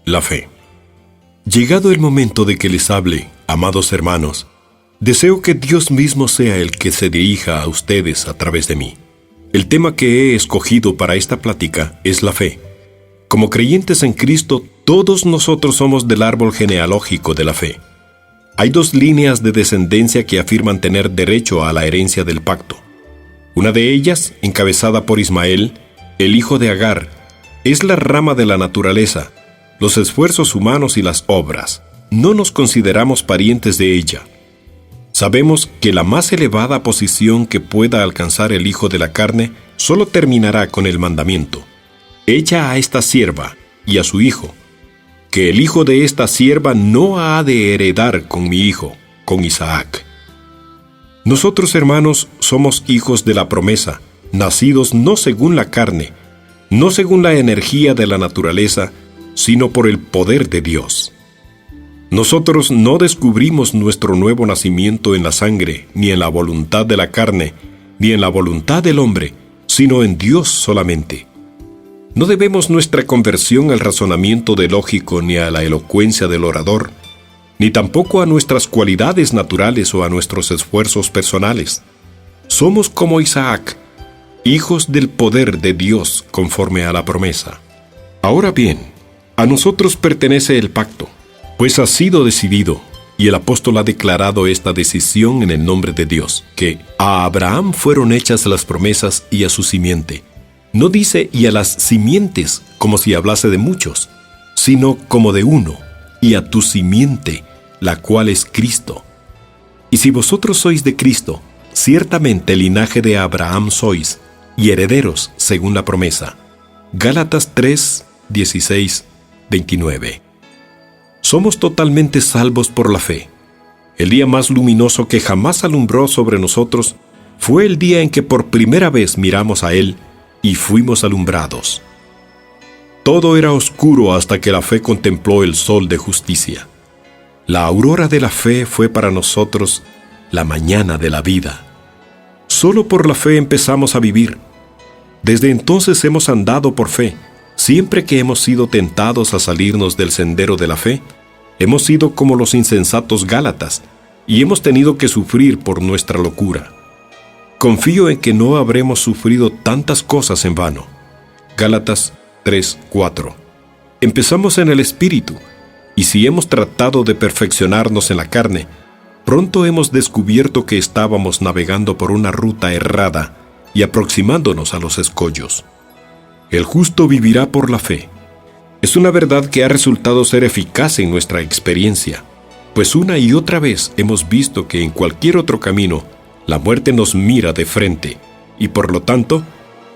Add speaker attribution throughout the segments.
Speaker 1: La fe. Llegado el momento de que les hable, amados hermanos, deseo que Dios mismo sea el que se dirija a ustedes a través de mí. El tema que he escogido para esta plática es la fe. Como creyentes en Cristo, todos nosotros somos del árbol genealógico de la fe. Hay dos líneas de descendencia que afirman tener derecho a la herencia del pacto. Una de ellas, encabezada por Ismael, el hijo de Agar, es la rama de la naturaleza, los esfuerzos humanos y las obras. No nos consideramos parientes de ella. Sabemos que la más elevada posición que pueda alcanzar el hijo de la carne solo terminará con el mandamiento: echa a esta sierva y a su hijo, que el hijo de esta sierva no ha de heredar con mi hijo, con Isaac. Nosotros, hermanos, somos hijos de la promesa, nacidos no según la carne, no según la energía de la naturaleza, sino por el poder de Dios. Nosotros no descubrimos nuestro nuevo nacimiento en la sangre, ni en la voluntad de la carne, ni en la voluntad del hombre, sino en Dios solamente. No debemos nuestra conversión al razonamiento del lógico ni a la elocuencia del orador, ni tampoco a nuestras cualidades naturales o a nuestros esfuerzos personales. Somos como Isaac, hijos del poder de Dios conforme a la promesa. Ahora bien, a nosotros pertenece el pacto, pues ha sido decidido, y el apóstol ha declarado esta decisión en el nombre de Dios, que a Abraham fueron hechas las promesas y a su simiente. No dice y a las simientes como si hablase de muchos, sino como de uno, y a tu simiente, la cual es Cristo. Y si vosotros sois de Cristo, ciertamente linaje de Abraham sois, y herederos según la promesa. Gálatas 3, 16, 29. Somos totalmente salvos por la fe. El día más luminoso que jamás alumbró sobre nosotros fue el día en que por primera vez miramos a Él y fuimos alumbrados. Todo era oscuro hasta que la fe contempló el sol de justicia. La aurora de la fe fue para nosotros la mañana de la vida. Solo por la fe empezamos a vivir. Desde entonces hemos andado por fe. Siempre que hemos sido tentados a salirnos del sendero de la fe, hemos sido como los insensatos Gálatas y hemos tenido que sufrir por nuestra locura. Confío en que no habremos sufrido tantas cosas en vano. Gálatas 3:4. Empezamos en el Espíritu, y si hemos tratado de perfeccionarnos en la carne, pronto hemos descubierto que estábamos navegando por una ruta errada y aproximándonos a los escollos. El justo vivirá por la fe. Es una verdad que ha resultado ser eficaz en nuestra experiencia, pues una y otra vez hemos visto que en cualquier otro camino, la muerte nos mira de frente, y por lo tanto,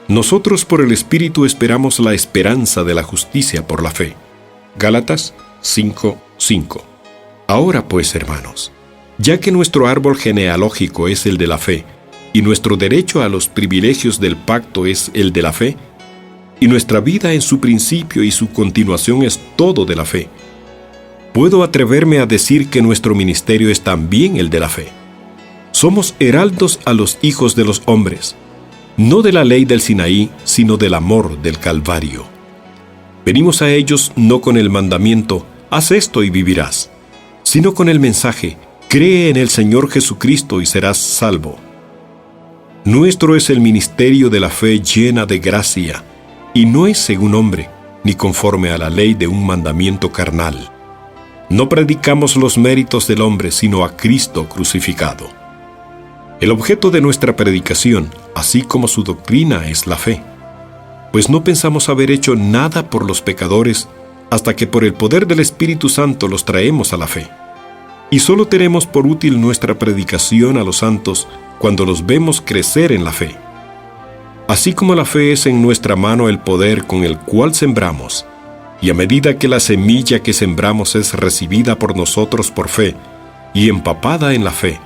Speaker 1: nosotros por el Espíritu esperamos la esperanza de la justicia por la fe. Gálatas 5:5. Ahora pues, hermanos, ya que nuestro árbol genealógico es el de la fe, y nuestro derecho a los privilegios del pacto es el de la fe, y nuestra vida en su principio y su continuación es todo de la fe, puedo atreverme a decir que nuestro ministerio es también el de la fe. Somos heraldos a los hijos de los hombres, no de la ley del Sinaí, sino del amor del Calvario. Venimos a ellos no con el mandamiento, haz esto y vivirás, sino con el mensaje, cree en el Señor Jesucristo y serás salvo. Nuestro es el ministerio de la fe llena de gracia, y no es según hombre, ni conforme a la ley de un mandamiento carnal. No predicamos los méritos del hombre, sino a Cristo crucificado. El objeto de nuestra predicación, así como su doctrina, es la fe, pues no pensamos haber hecho nada por los pecadores hasta que por el poder del Espíritu Santo los traemos a la fe. Y solo tenemos por útil nuestra predicación a los santos cuando los vemos crecer en la fe. Así como la fe es en nuestra mano el poder con el cual sembramos, y a medida que la semilla que sembramos es recibida por nosotros por fe y empapada en la fe,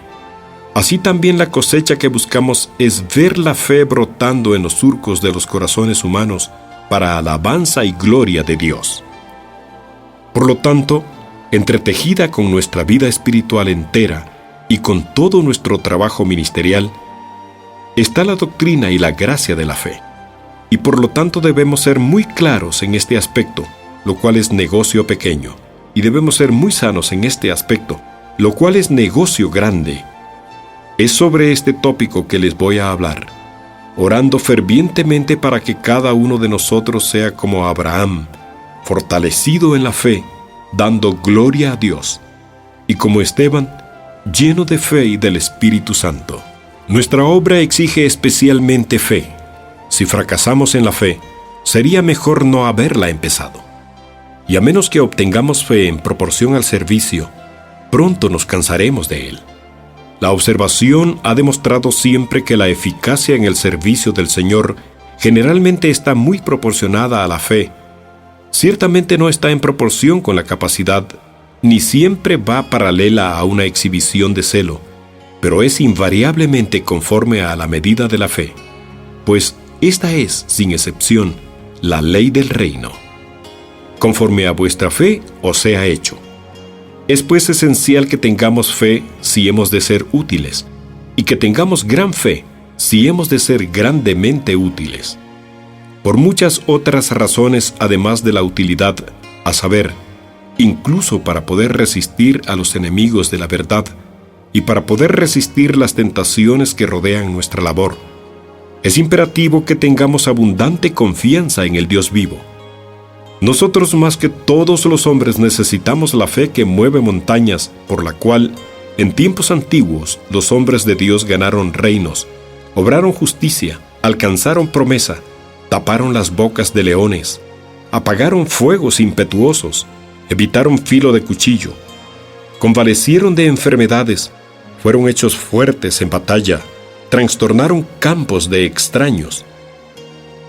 Speaker 1: así también la cosecha que buscamos es ver la fe brotando en los surcos de los corazones humanos para alabanza y gloria de Dios. Por lo tanto, entretejida con nuestra vida espiritual entera y con todo nuestro trabajo ministerial, está la doctrina y la gracia de la fe, y por lo tanto debemos ser muy claros en este aspecto, lo cual es negocio pequeño, y debemos ser muy sanos en este aspecto, lo cual es negocio grande. Es sobre este tópico que les voy a hablar, orando fervientemente para que cada uno de nosotros sea como Abraham, fortalecido en la fe, dando gloria a Dios, y como Esteban, lleno de fe y del Espíritu Santo. Nuestra obra exige especialmente fe. Si fracasamos en la fe, sería mejor no haberla empezado. Y a menos que obtengamos fe en proporción al servicio, pronto nos cansaremos de él. La observación ha demostrado siempre que la eficacia en el servicio del Señor generalmente está muy proporcionada a la fe. Ciertamente no está en proporción con la capacidad, ni siempre va paralela a una exhibición de celo, pero es invariablemente conforme a la medida de la fe, pues esta es, sin excepción, la ley del reino. Conforme a vuestra fe os sea hecho. Es pues esencial que tengamos fe si hemos de ser útiles, y que tengamos gran fe si hemos de ser grandemente útiles. Por muchas otras razones además de la utilidad, a saber, incluso para poder resistir a los enemigos de la verdad y para poder resistir las tentaciones que rodean nuestra labor, es imperativo que tengamos abundante confianza en el Dios vivo. Nosotros más que todos los hombres necesitamos la fe que mueve montañas, por la cual, en tiempos antiguos, los hombres de Dios ganaron reinos, obraron justicia, alcanzaron promesa, taparon las bocas de leones, apagaron fuegos impetuosos, evitaron filo de cuchillo, convalecieron de enfermedades, fueron hechos fuertes en batalla, trastornaron campos de extraños.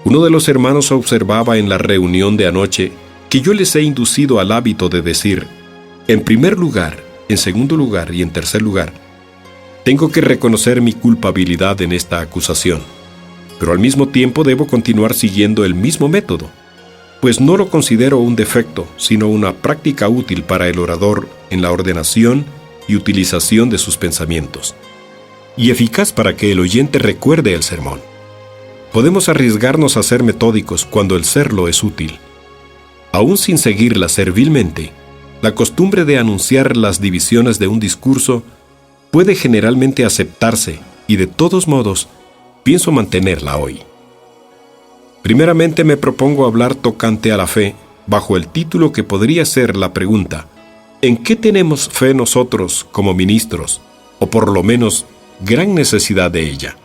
Speaker 1: Uno de los hermanos observaba en la reunión de anoche que yo les he inducido al hábito de decir, en primer lugar, en segundo lugar y en tercer lugar, tengo que reconocer mi culpabilidad en esta acusación, pero al mismo tiempo debo continuar siguiendo el mismo método, pues no lo considero un defecto, sino una práctica útil para el orador en la ordenación y utilización de sus pensamientos, y eficaz para que el oyente recuerde el sermón. Podemos arriesgarnos a ser metódicos cuando el serlo es útil. Aún sin seguirla servilmente, la costumbre de anunciar las divisiones de un discurso puede generalmente aceptarse y de todos modos pienso mantenerla hoy. Primeramente me propongo hablar tocante a la fe bajo el título que podría ser la pregunta: ¿en qué tenemos fe nosotros como ministros, o por lo menos gran necesidad de ella?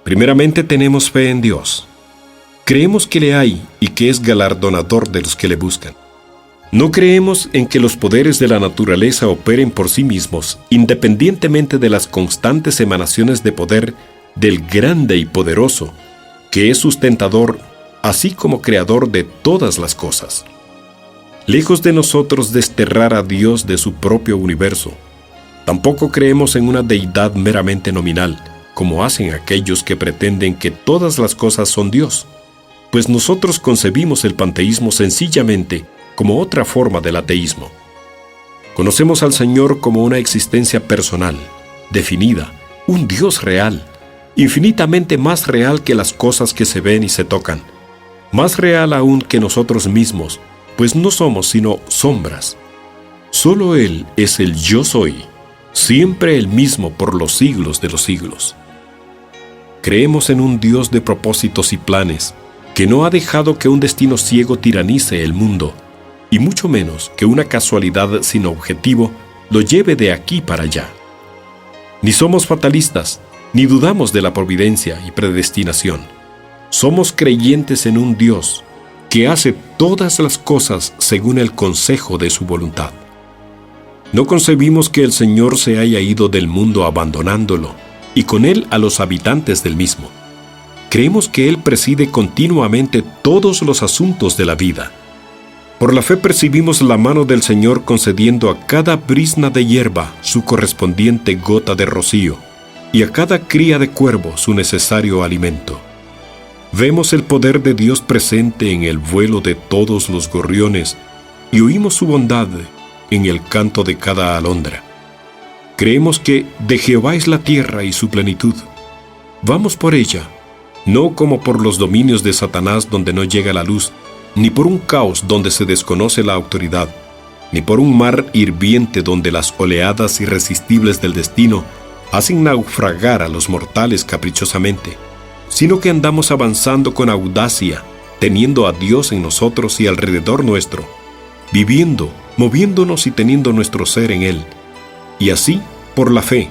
Speaker 1: Primeramente tenemos fe en Dios. Creemos que le hay y que es galardonador de los que le buscan. No creemos en que los poderes de la naturaleza operen por sí mismos, independientemente de las constantes emanaciones de poder del grande y poderoso, que es sustentador, así como creador de todas las cosas. Lejos de nosotros desterrar a Dios de su propio universo, tampoco creemos en una deidad meramente nominal, como hacen aquellos que pretenden que todas las cosas son Dios, pues nosotros concebimos el panteísmo sencillamente como otra forma del ateísmo. Conocemos al Señor como una existencia personal, definida, un Dios real, infinitamente más real que las cosas que se ven y se tocan, más real aún que nosotros mismos, pues no somos sino sombras. Solo Él es el Yo Soy, siempre el mismo por los siglos de los siglos. Creemos en un Dios de propósitos y planes, que no ha dejado que un destino ciego tiranice el mundo, y mucho menos que una casualidad sin objetivo lo lleve de aquí para allá. Ni somos fatalistas, ni dudamos de la providencia y predestinación. Somos creyentes en un Dios que hace todas las cosas según el consejo de su voluntad. No concebimos que el Señor se haya ido del mundo abandonándolo, y con él a los habitantes del mismo. Creemos que Él preside continuamente todos los asuntos de la vida. Por la fe percibimos la mano del Señor concediendo a cada brizna de hierba su correspondiente gota de rocío, y a cada cría de cuervo su necesario alimento. Vemos el poder de Dios presente en el vuelo de todos los gorriones, y oímos su bondad en el canto de cada alondra. Creemos que de Jehová es la tierra y su plenitud. Vamos por ella, no como por los dominios de Satanás donde no llega la luz, ni por un caos donde se desconoce la autoridad, ni por un mar hirviente donde las oleadas irresistibles del destino hacen naufragar a los mortales caprichosamente, sino que andamos avanzando con audacia, teniendo a Dios en nosotros y alrededor nuestro, viviendo, moviéndonos y teniendo nuestro ser en Él. Y así, por la fe,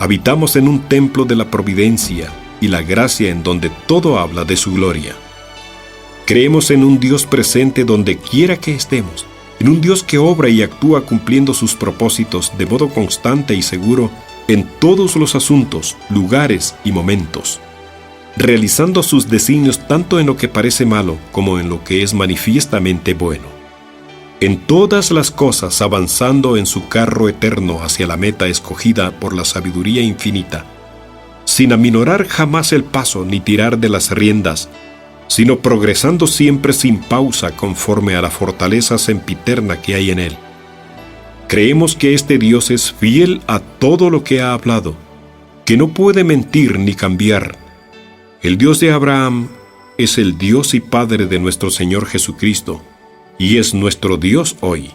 Speaker 1: habitamos en un templo de la providencia y la gracia en donde todo habla de su gloria. Creemos en un Dios presente donde quiera que estemos, en un Dios que obra y actúa cumpliendo sus propósitos de modo constante y seguro en todos los asuntos, lugares y momentos, realizando sus designios tanto en lo que parece malo como en lo que es manifiestamente bueno. En todas las cosas avanzando en su carro eterno hacia la meta escogida por la sabiduría infinita, sin aminorar jamás el paso ni tirar de las riendas, sino progresando siempre sin pausa conforme a la fortaleza sempiterna que hay en Él. Creemos que este Dios es fiel a todo lo que ha hablado, que no puede mentir ni cambiar. El Dios de Abraham es el Dios y Padre de nuestro Señor Jesucristo, y es nuestro Dios hoy.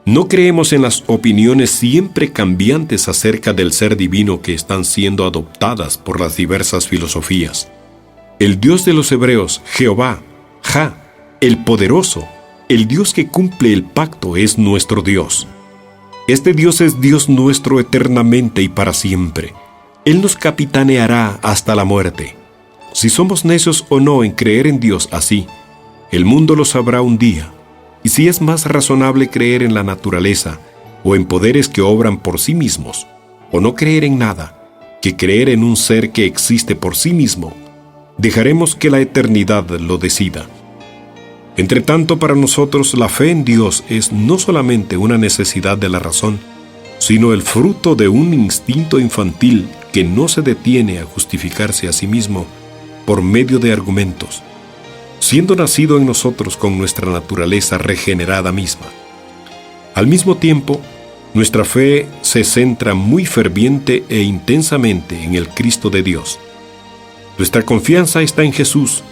Speaker 1: No creemos en las opiniones siempre cambiantes acerca del ser divino que están siendo adoptadas por las diversas filosofías. El Dios de los hebreos, Jehová, el poderoso, el Dios que cumple el pacto, es nuestro Dios. Este Dios es Dios nuestro eternamente y para siempre. Él nos capitaneará hasta la muerte. Si somos necios o no en creer en Dios así, el mundo lo sabrá un día. Y si es más razonable creer en la naturaleza o en poderes que obran por sí mismos, o no creer en nada, que creer en un ser que existe por sí mismo, dejaremos que la eternidad lo decida. Entre tanto, para nosotros la fe en Dios es no solamente una necesidad de la razón, sino el fruto de un instinto infantil que no se detiene a justificarse a sí mismo por medio de argumentos, siendo nacido en nosotros con nuestra naturaleza regenerada misma. Al mismo tiempo, nuestra fe se centra muy ferviente e intensamente en el Cristo de Dios. Nuestra confianza está en Jesús.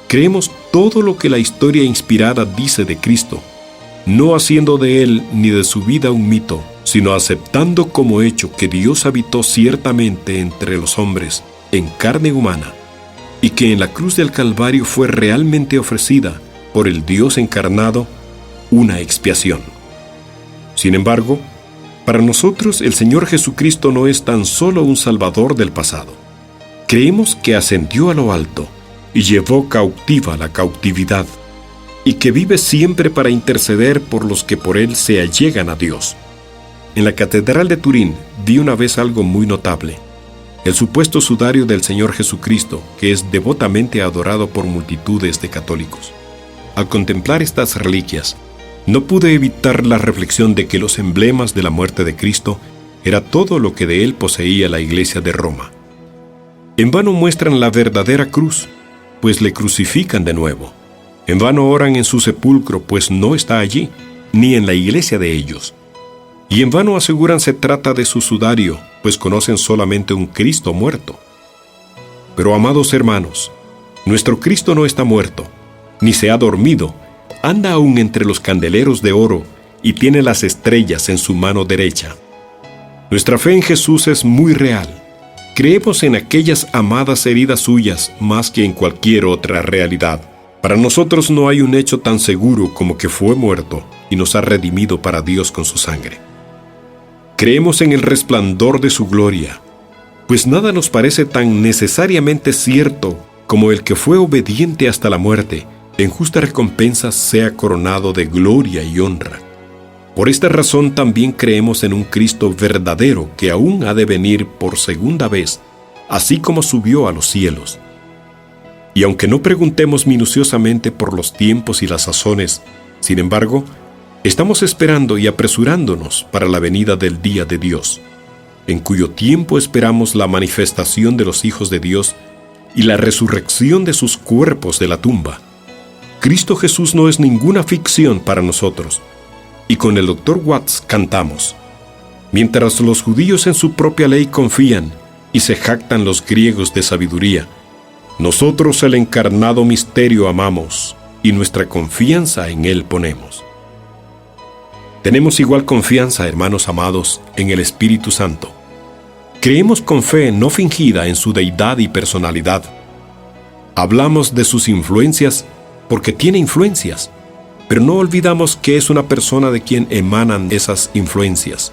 Speaker 1: Creemos todo lo que la historia inspirada dice de Cristo, no haciendo de Él ni de su vida un mito, sino aceptando como hecho que Dios habitó ciertamente entre los hombres en carne humana, y que en la cruz del Calvario fue realmente ofrecida por el Dios encarnado una expiación. Sin embargo, para nosotros el Señor Jesucristo no es tan solo un Salvador del pasado. Creemos que ascendió a lo alto y llevó cautiva la cautividad, y que vive siempre para interceder por los que por Él se allegan a Dios. En la Catedral de Turín vi una vez algo muy notable: el supuesto sudario del Señor Jesucristo, que es devotamente adorado por multitudes de católicos. Al contemplar estas reliquias, no pude evitar la reflexión de que los emblemas de la muerte de Cristo era todo lo que de Él poseía la Iglesia de Roma. En vano muestran la verdadera cruz, pues le crucifican de nuevo. En vano oran en su sepulcro, pues no está allí, ni en la iglesia de ellos. Y en vano aseguran se trata de su sudario, pues conocen solamente un Cristo muerto. Pero, amados hermanos, nuestro Cristo no está muerto, ni se ha dormido, anda aún entre los candeleros de oro y tiene las estrellas en su mano derecha. Nuestra fe en Jesús es muy real. Creemos en aquellas amadas heridas suyas más que en cualquier otra realidad. Para nosotros no hay un hecho tan seguro como que fue muerto y nos ha redimido para Dios con su sangre. Creemos en el resplandor de su gloria, pues nada nos parece tan necesariamente cierto como el que fue obediente hasta la muerte, en justa recompensa sea coronado de gloria y honra. Por esta razón también creemos en un Cristo verdadero que aún ha de venir por segunda vez, así como subió a los cielos. Y aunque no preguntemos minuciosamente por los tiempos y las sazones, sin embargo, estamos esperando y apresurándonos para la venida del día de Dios, en cuyo tiempo esperamos la manifestación de los hijos de Dios y la resurrección de sus cuerpos de la tumba. Cristo Jesús no es ninguna ficción para nosotros. Y con el Dr. Watts cantamos: mientras los judíos en su propia ley confían y se jactan los griegos de sabiduría, nosotros el encarnado misterio amamos, y nuestra confianza en Él ponemos. Tenemos igual confianza, hermanos amados, en el Espíritu Santo. Creemos con fe no fingida en su deidad y personalidad. Hablamos de sus influencias porque tiene influencias, pero no olvidamos que es una persona de quien emanan esas influencias.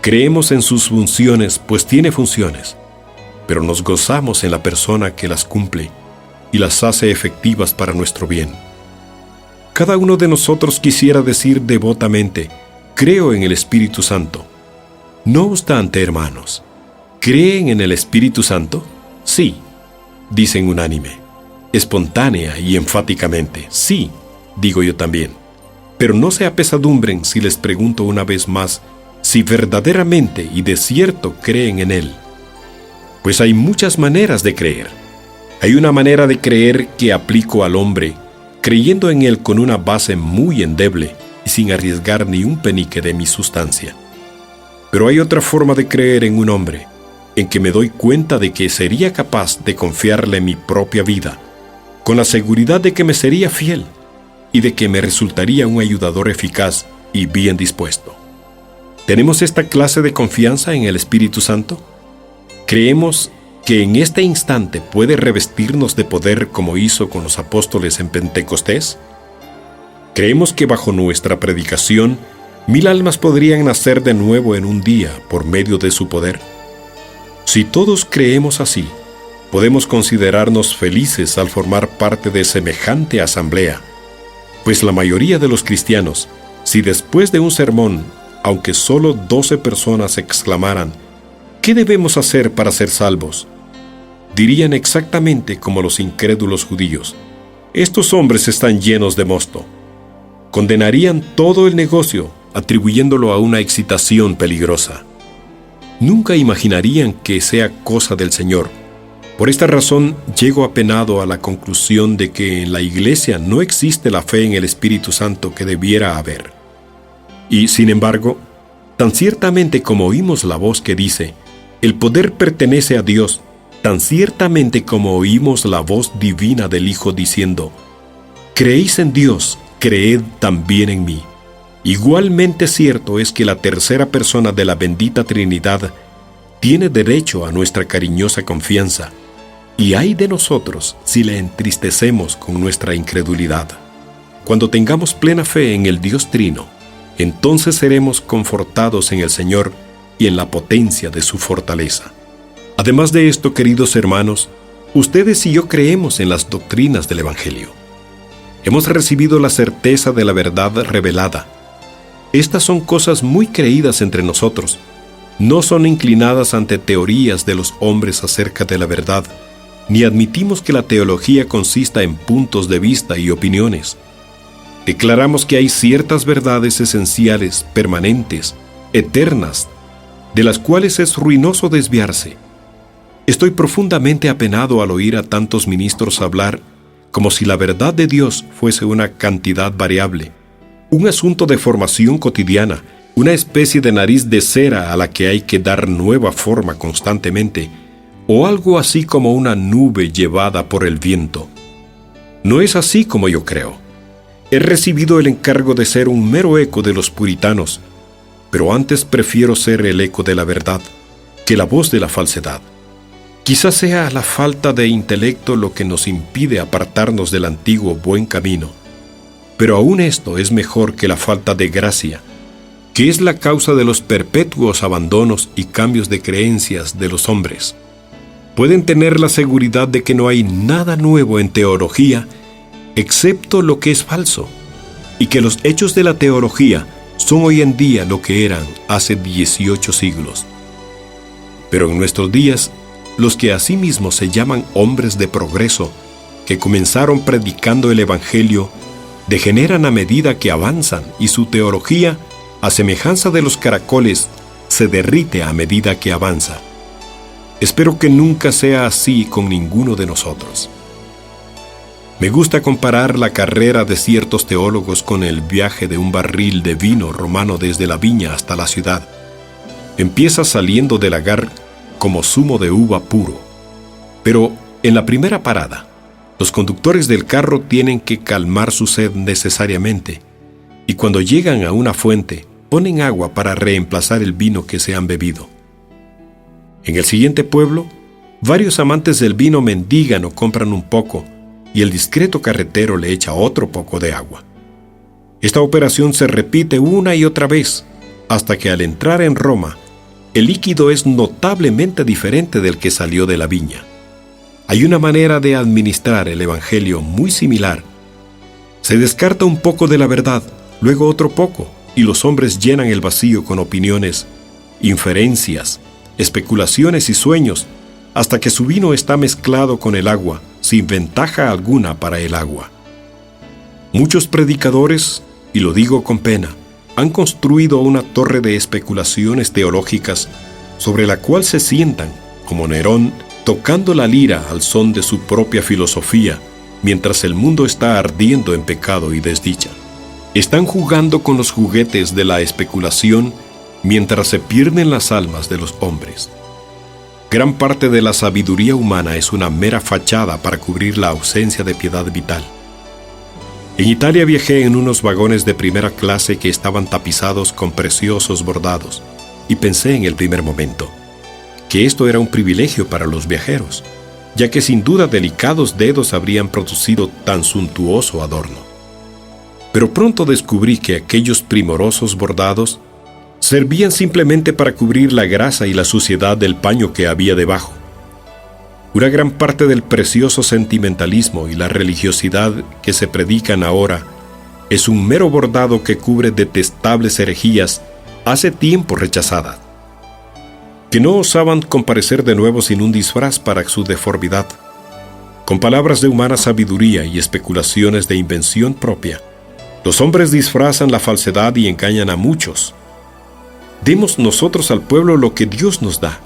Speaker 1: Creemos en sus funciones, pues tiene funciones, pero nos gozamos en la persona que las cumple y las hace efectivas para nuestro bien. Cada uno de nosotros quisiera decir devotamente: creo en el Espíritu Santo. No obstante, hermanos, ¿creen en el Espíritu Santo? Sí, dicen unánime, espontánea y enfáticamente. Sí, digo yo también. Pero no se apesadumbren si les pregunto una vez más si verdaderamente y de cierto creen en Él. Pues hay muchas maneras de creer. Hay una manera de creer que aplico al hombre, creyendo en Él con una base muy endeble y sin arriesgar ni un penique de mi sustancia. Pero hay otra forma de creer en un hombre, en que me doy cuenta de que sería capaz de confiarle mi propia vida, con la seguridad de que me sería fiel y de que me resultaría un ayudador eficaz y bien dispuesto. ¿Tenemos esta clase de confianza en el Espíritu Santo? ¿Creemos que en este instante puede revestirnos de poder como hizo con los apóstoles en Pentecostés? ¿Creemos que bajo nuestra predicación 1000 almas podrían nacer de nuevo en un día por medio de su poder? Si todos creemos así, podemos considerarnos felices al formar parte de semejante asamblea, pues la mayoría de los cristianos, si después de un sermón, aunque solo 12 personas exclamaran: ¿qué debemos hacer para ser salvos?, dirían exactamente como los incrédulos judíos: estos hombres están llenos de mosto. Condenarían todo el negocio, atribuyéndolo a una excitación peligrosa. Nunca imaginarían que sea cosa del Señor. Por esta razón, llego apenado a la conclusión de que en la Iglesia no existe la fe en el Espíritu Santo que debiera haber. Y, sin embargo, tan ciertamente como oímos la voz que dice: el poder pertenece a Dios, tan ciertamente como oímos la voz divina del Hijo diciendo: creéis en Dios, creed también en mí. Igualmente cierto es que la tercera persona de la bendita Trinidad tiene derecho a nuestra cariñosa confianza, y ay de nosotros si le entristecemos con nuestra incredulidad. Cuando tengamos plena fe en el Dios Trino, entonces seremos confortados en el Señor y en la potencia de su fortaleza. Además de esto, queridos hermanos, ustedes y yo creemos en las doctrinas del Evangelio. Hemos recibido la certeza de la verdad revelada. Estas son cosas muy creídas entre nosotros. No son inclinadas ante teorías de los hombres acerca de la verdad, ni admitimos que la teología consista en puntos de vista y opiniones. Declaramos que hay ciertas verdades esenciales, permanentes, eternas, de las cuales es ruinoso desviarse. Estoy profundamente apenado al oír a tantos ministros hablar como si la verdad de Dios fuese una cantidad variable, un asunto de formación cotidiana, una especie de nariz de cera a la que hay que dar nueva forma constantemente, o algo así como una nube llevada por el viento. No es así como yo creo. He recibido el encargo de ser un mero eco de los puritanos, pero antes prefiero ser el eco de la verdad que la voz de la falsedad. Quizás sea la falta de intelecto lo que nos impide apartarnos del antiguo buen camino, pero aún esto es mejor que la falta de gracia, que es la causa de los perpetuos abandonos y cambios de creencias de los hombres. Pueden tener la seguridad de que no hay nada nuevo en teología, excepto lo que es falso, y que los hechos de la teología son hoy en día lo que eran hace 18 siglos. Pero en nuestros días, los que asimismo se llaman hombres de progreso, que comenzaron predicando el Evangelio, degeneran a medida que avanzan y su teología, a semejanza de los caracoles, se derrite a medida que avanza. Espero que nunca sea así con ninguno de nosotros. Me gusta comparar la carrera de ciertos teólogos con el viaje de un barril de vino romano desde la viña hasta la ciudad. Empieza saliendo del lagar como zumo de uva puro, pero en la primera parada, Los conductores del carro tienen que calmar su sed necesariamente, y cuando llegan a una fuente, ponen agua para reemplazar el vino que se han bebido. En el siguiente pueblo, varios amantes del vino mendigan o compran un poco, y el discreto carretero le echa otro poco de agua. Esta operación se repite una y otra vez, hasta que al entrar en Roma, el líquido es notablemente diferente del que salió de la viña. Hay una manera de administrar el Evangelio muy similar. Se descarta un poco de la verdad, luego otro poco, y los hombres llenan el vacío con opiniones, inferencias, especulaciones y sueños, hasta que su vino está mezclado con el agua, sin ventaja alguna para el agua. Muchos predicadores, y lo digo con pena, han construido una torre de especulaciones teológicas sobre la cual se sientan, como Nerón, tocando la lira al son de su propia filosofía, mientras el mundo está ardiendo en pecado y desdicha. Están jugando con los juguetes de la especulación mientras se pierden las almas de los hombres. Gran parte de la sabiduría humana es una mera fachada para cubrir la ausencia de piedad vital. En Italia viajé en unos vagones de primera clase que estaban tapizados con preciosos bordados, y pensé en el primer momento que esto era un privilegio para los viajeros, ya que sin duda delicados dedos habrían producido tan suntuoso adorno. Pero pronto descubrí que aquellos primorosos bordados servían simplemente para cubrir la grasa y la suciedad del paño que había debajo. Una gran parte del precioso sentimentalismo y la religiosidad que se predican ahora es un mero bordado que cubre detestables herejías hace tiempo rechazadas, que no osaban comparecer de nuevo sin un disfraz para su deformidad. Con palabras de humana sabiduría y especulaciones de invención propia, los hombres disfrazan la falsedad y engañan a muchos. Demos nosotros al pueblo lo que Dios nos da.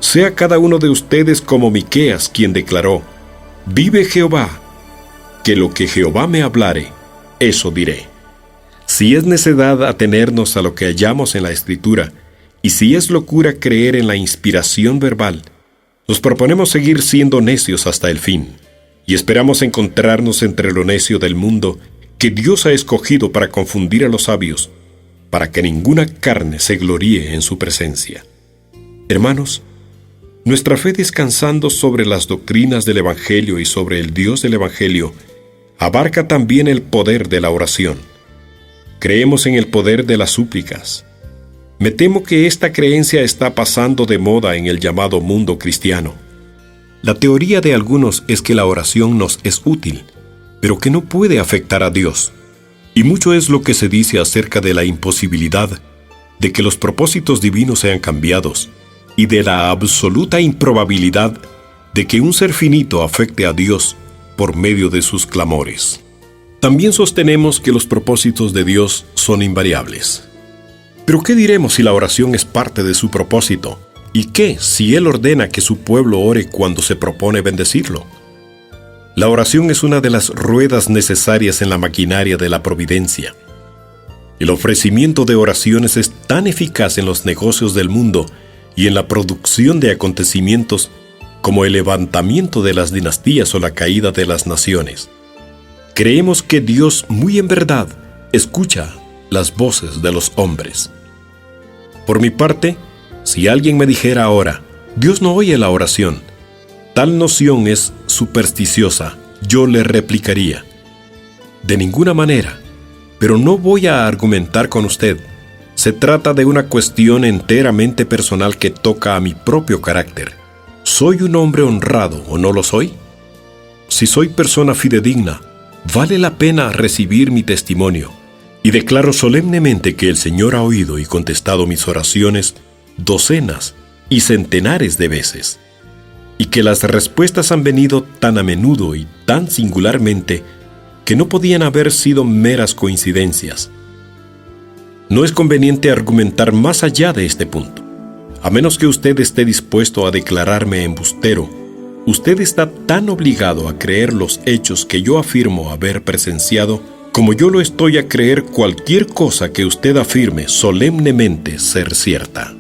Speaker 1: Sea cada uno de ustedes como Miqueas, quien declaró: «Vive Jehová, que lo que Jehová me hablare, eso diré». Si es necedad atenernos a lo que hallamos en la Escritura, y si es locura creer en la inspiración verbal, nos proponemos seguir siendo necios hasta el fin, y esperamos encontrarnos entre lo necio del mundo que Dios ha escogido para confundir a los sabios, para que ninguna carne se gloríe en su presencia. Hermanos, nuestra fe, descansando sobre las doctrinas del Evangelio y sobre el Dios del Evangelio, abarca también el poder de la oración. Creemos en el poder de las súplicas. Me temo que esta creencia está pasando de moda en el llamado mundo cristiano. La teoría de algunos es que la oración nos es útil, pero que no puede afectar a Dios. Y mucho es lo que se dice acerca de la imposibilidad de que los propósitos divinos sean cambiados, y de la absoluta improbabilidad de que un ser finito afecte a Dios por medio de sus clamores. También sostenemos que los propósitos de Dios son invariables. Pero ¿qué diremos si la oración es parte de su propósito? ¿Y qué si Él ordena que su pueblo ore cuando se propone bendecirlo? La oración es una de las ruedas necesarias en la maquinaria de la providencia. El ofrecimiento de oraciones es tan eficaz en los negocios del mundo y en la producción de acontecimientos como el levantamiento de las dinastías o la caída de las naciones. Creemos que Dios muy en verdad escucha las voces de los hombres. Por mi parte, si alguien me dijera ahora: Dios no oye la oración, tal noción es supersticiosa, yo le replicaría: de ninguna manera, pero no voy a argumentar con usted. Se trata de una cuestión enteramente personal que toca a mi propio carácter. ¿Soy un hombre honrado o no lo soy? Si soy persona fidedigna, vale la pena recibir mi testimonio, y declaro solemnemente que el Señor ha oído y contestado mis oraciones docenas y centenares de veces, y que las respuestas han venido tan a menudo y tan singularmente que no podían haber sido meras coincidencias. No es conveniente argumentar más allá de este punto. A menos que usted esté dispuesto a declararme embustero, usted está tan obligado a creer los hechos que yo afirmo haber presenciado como yo lo estoy a creer cualquier cosa que usted afirme solemnemente ser cierta.